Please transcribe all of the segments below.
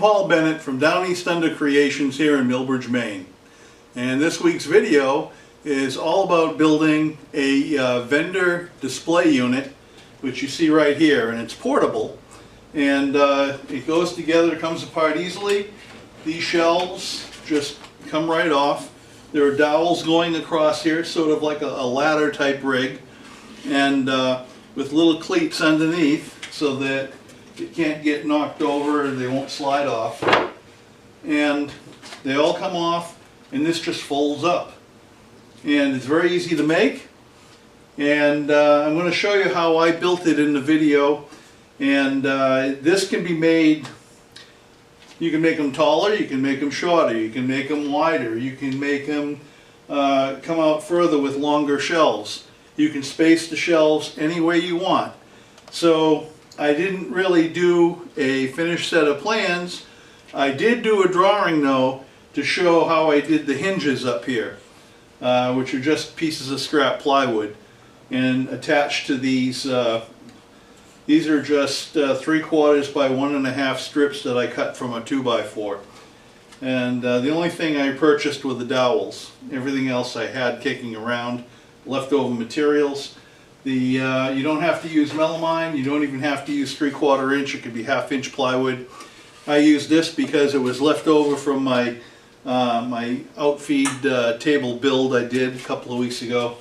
Paul Bennett from Downeast Under Creations here in Millbridge, Maine. And this week's video is all about building a vendor display unit, which you see right here, and it's portable. And it goes together, it comes apart easily. These shelves just come right off. There are dowels going across here, sort of like a ladder type rig, and with little cleats underneath so that it can't get knocked over and they won't slide off. And they all come off, and this just folds up. And it's very easy to make. And I'm going to show you how I built it in the video. And this can be made, you can make them taller, you can make them shorter, you can make them wider, you can make them come out further with longer shelves. You can space the shelves any way you want. So I didn't really do a finished set of plans. I did do a drawing though to show how I did the hinges up here, which are just pieces of scrap plywood, and attached to these. These are just 3/4 by 1.5 strips that I cut from a 2x4. And the only thing I purchased were the dowels. Everything else I had kicking around, leftover materials. You don't have to use melamine, you don't even have to use 3/4 inch, it could be 1/2 inch plywood. I used this because it was left over from my my outfeed table build I did a couple of weeks ago.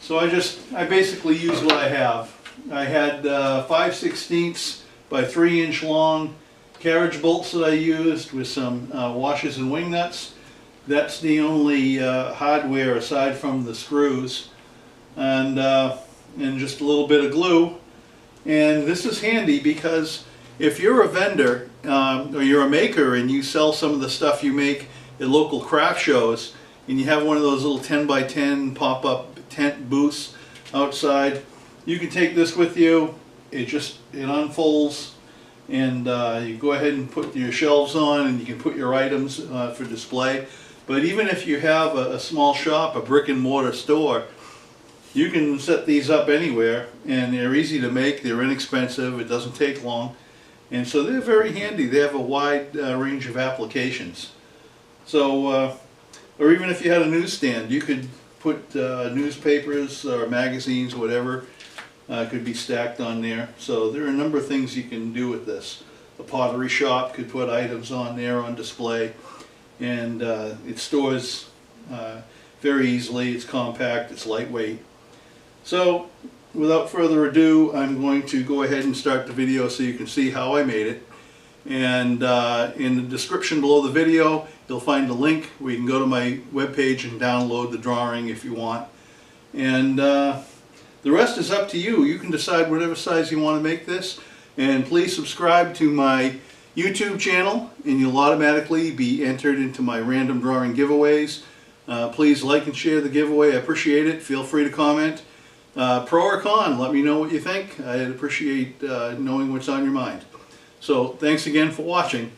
So I basically use what I have. I had 5/16 by 3 inch long carriage bolts that I used with some washers and wing nuts. That's the only hardware aside from the screws, and just a little bit of glue. And this is handy because if you're a vendor or you're a maker and you sell some of the stuff you make at local craft shows, and you have one of those little 10 by 10 pop-up tent booths outside, you can take this with you. It unfolds, and you go ahead and put your shelves on, and you can put your items for display. But even if you have a small shop, a brick and mortar store, you can set these up anywhere, and they're easy to make, they're inexpensive, it doesn't take long, and so they're very handy. They have a wide range of applications. So, or even if you had a newsstand, you could put newspapers or magazines, whatever, could be stacked on there. So there are a number of things you can do with this. A pottery shop could put items on there on display, and it stores very easily. It's compact, it's lightweight. So without further ado, I'm going to go ahead and start the video so you can see how I made it. And in the description below the video, you'll find a link where you can go to my webpage and download the drawing if you want. And the rest is up to you. You can decide whatever size you want to make this. And please subscribe to my YouTube channel, and you'll automatically be entered into my random drawing giveaways. Please like and share the giveaway. I appreciate it. Feel free to comment. Pro or con, let me know what you think. I'd appreciate knowing what's on your mind. So thanks again for watching.